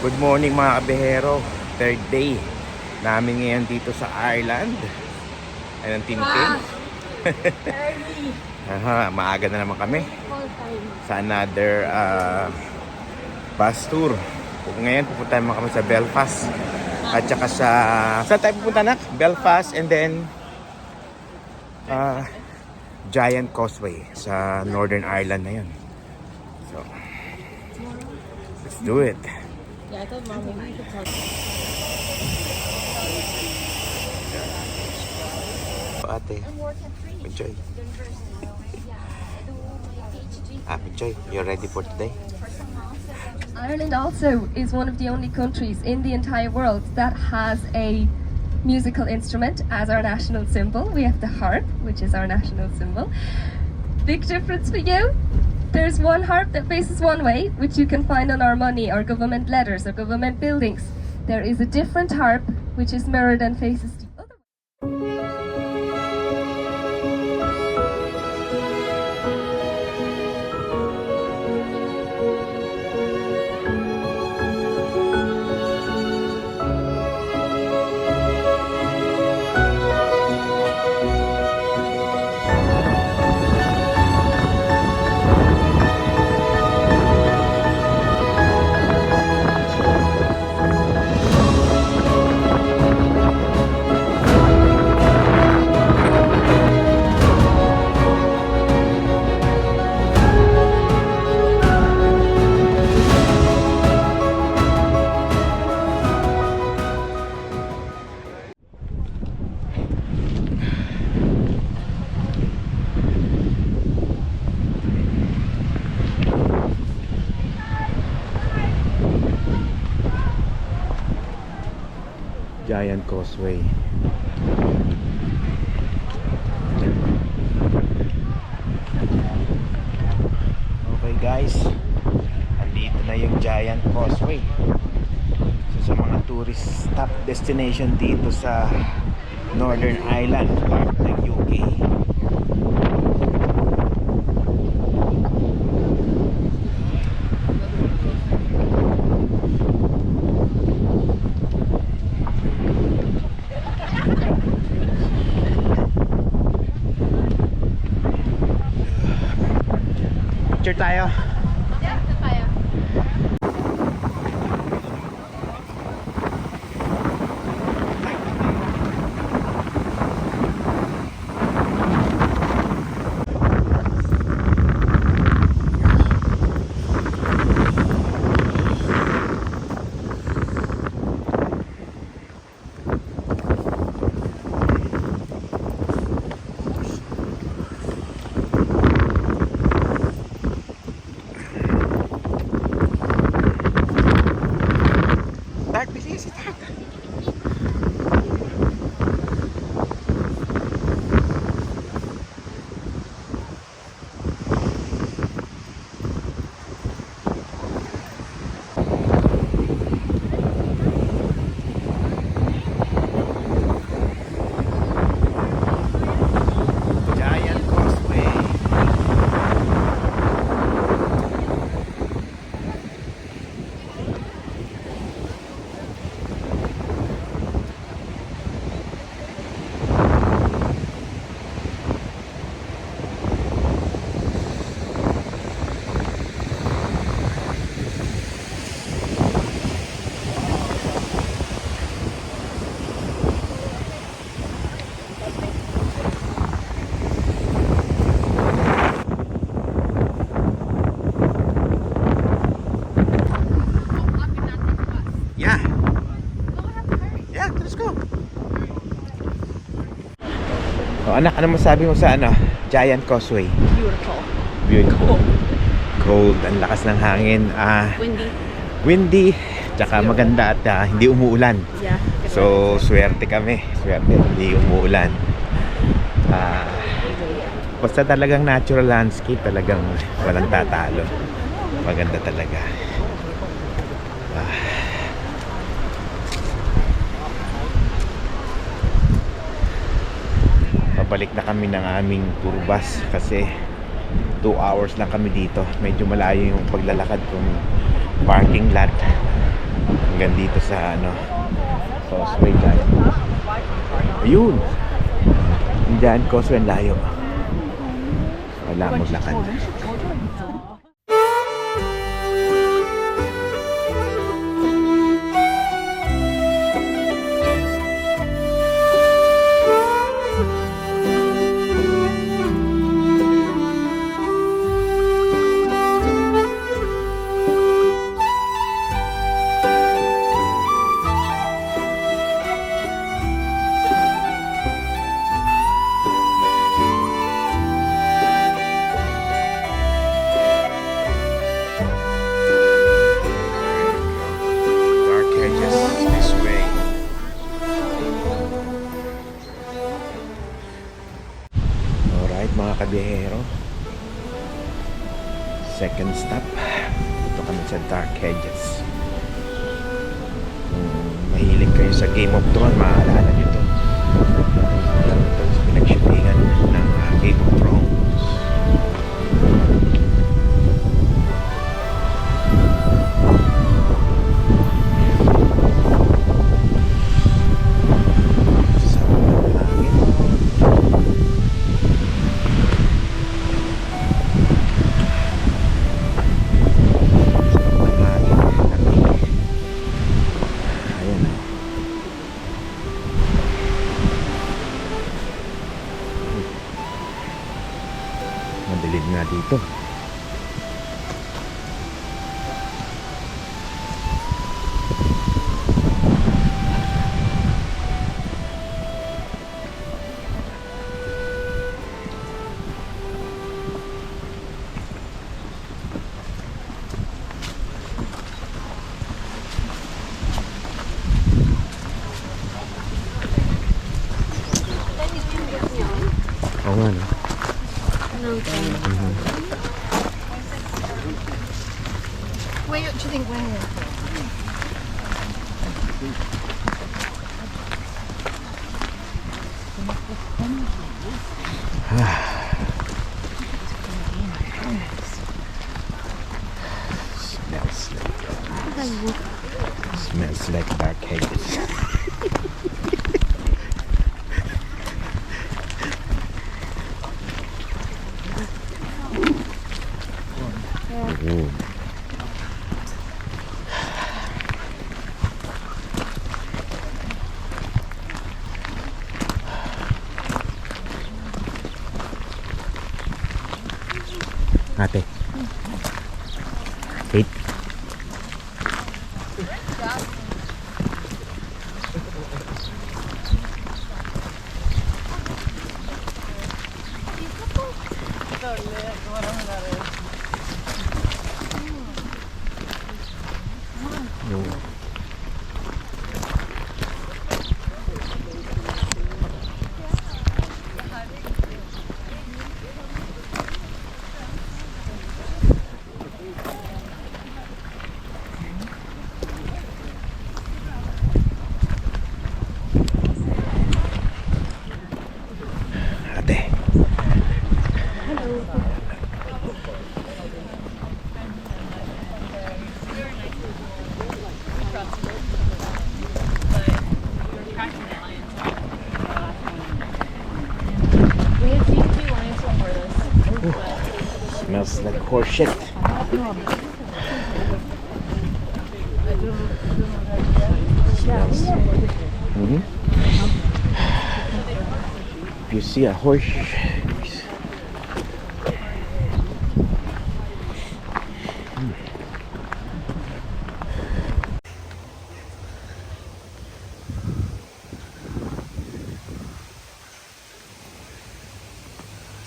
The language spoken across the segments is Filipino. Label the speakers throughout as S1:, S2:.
S1: Good morning mga kabehero. Third day namin ngayon dito sa Ireland. Ayun ang tintin. Maaga na naman kami sa another bus tour. Ngayon pupunta naman kami sa Belfast. At saka sa... Saan tayo pupunta na? Belfast and then Giant Causeway sa Northern Ireland na yun. So, let's do it.
S2: Yeah, I thought Mom maybe you could tell.
S1: Ate, enjoy. Enjoy. You're ready for today?
S3: Ireland also is one of the only countries in the entire world that has a musical instrument as our national symbol. We have the harp, which is our national symbol. Big difference for you. There's one harp that faces one way, which you can find on our money, our government letters, or government buildings. There is a different harp, which is mirrored and faces the other way.
S1: Giant Causeway. Okay guys, andito na yung Giant Causeway. So, sa mga tourist top destination dito sa Northern Ireland, part ng UK. Picture tayo. Anak, ano masabi mo sa Giant Causeway?
S2: Beautiful.
S1: Beautiful. Cold, ang lakas ng hangin.
S2: Windy.
S1: Windy, tsaka maganda at hindi umuulan.
S2: Yeah.
S1: So, swerte kami. Swerte, hindi umuulan. Basta talagang natural landscape, talagang walang tatalo. Maganda talaga. Pabalik na kami ng aming tour bus kasi 2 hours lang kami dito. Medyo malayo yung paglalakad kung parking lot hanggang dito sa ano, Causeway Giant. Ayun! Yung Giant Causeway, ang layo. Wala maglakad. Dark edges this way. Alright mga kabiyahero, second stop, dito kami sa Dark Hedges. Kung mahilig kayo sa Game of Thrones, maaalala nyo to. Ito sa pinag-shootingan ng Game of Thrones. Sa hangin. Ayan o. Madilim nga dito. Oo nga no.
S2: Where do you think we're here?
S1: Smells like Dark Hedges. Ooh. Ate. Wait. No. Ate.
S2: We had seen two lions before this.
S1: Smells like horse shit. Smells. If you see a horse,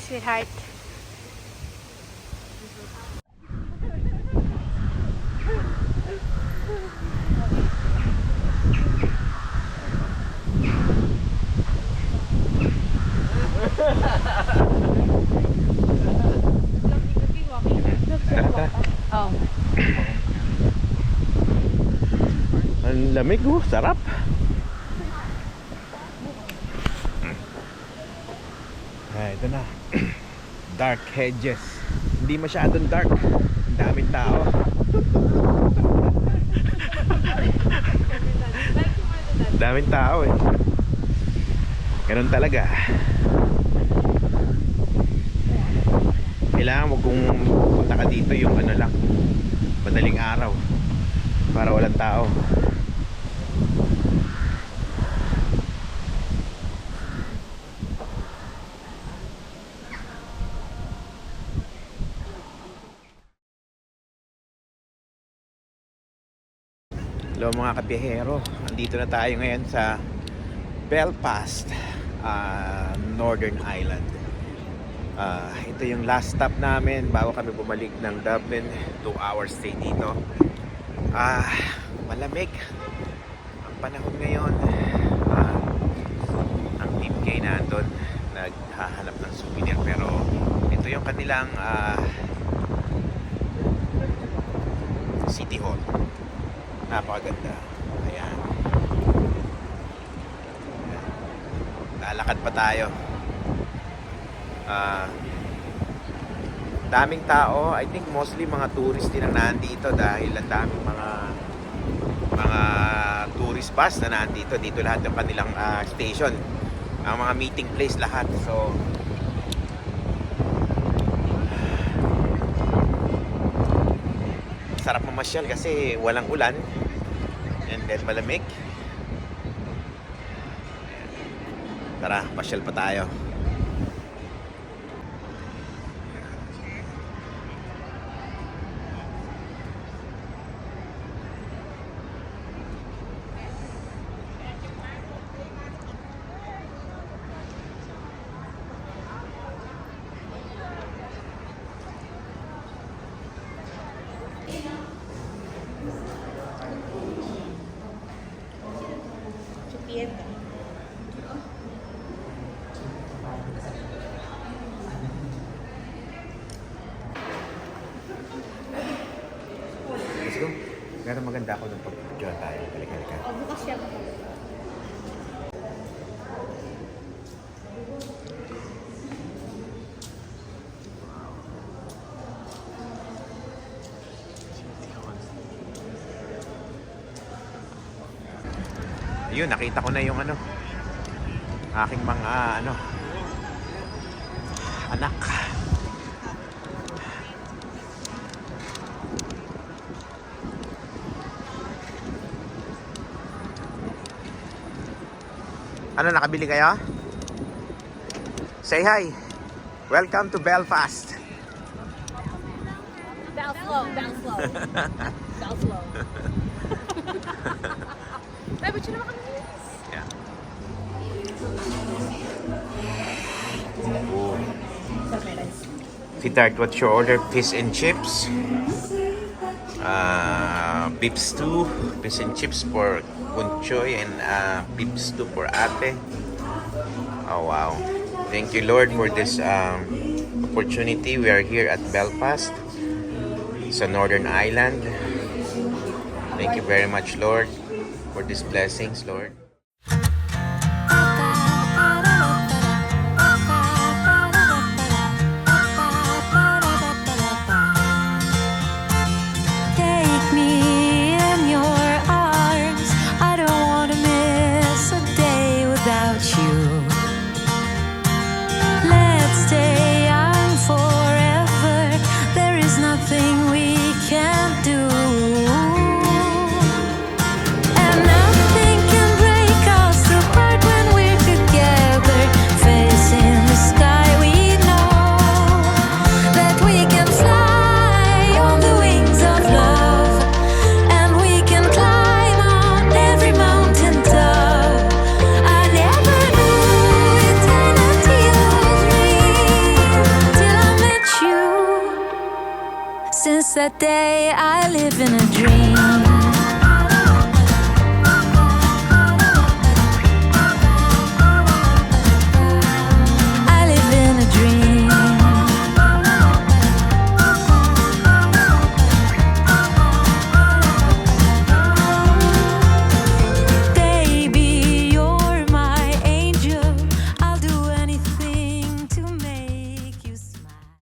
S2: Sweetheart. Oh.
S1: ang lamig oh, sarap. Ay, ito na. Dark Hedges. Hindi masyadong dark. Ang daming tao. Daming tao eh. Ganun talaga. Kailangan mo kung punta ka dito yung ano lang, madaling araw para walang tao. Hello mga kabiyahero, andito na tayo ngayon sa Belfast, Northern Ireland. Ito yung last stop namin bago kami bumalik ng Dublin. 2 hours stay dito. Malamig ang panahon ngayon. Ang Team K nandun naghahanap ng souvenir, pero ito yung kanilang City Hall. Napakaganda. Ayan. Lalakad pa tayo. Daming tao. I think mostly mga tourist din ang nandito dahil ang daming mga tourist bus na nandito. Dito lahat ng kanilang station. Ang mga meeting place lahat. So sarap mamasyal kasi walang ulan and then malamig. Tara, pasyal pa tayo. Let's go. Pero maganda ako nung pag-join tayo. Halika.
S2: Bukas siya.
S1: Ayun, nakita ko na yung aking mga anak. Nakabili kayo? Say hi. Welcome to Belfast.
S2: Bow slow. Bow slow. Ay, ba't yun naman kami?
S1: Yeah. Oh. Si Tart, what's your order? Fish and chips. Beef stew, fish and chips for Kunchoy, and beef stew for Ate. Oh wow. Thank you, Lord, for this opportunity. We are here at Belfast, sa Northern Ireland. Thank you very much, Lord, for these blessings, Lord.
S4: Take me in your arms. I don't want to miss a day without you. Let's stay young forever. There is nothing we can't do. And nothing can break us apart when we're together. Facing the sky, we know that we can fly on the wings of love. And we can climb on every mountain top. I never knew eternity was real till I met you. Since that day I live in a dream.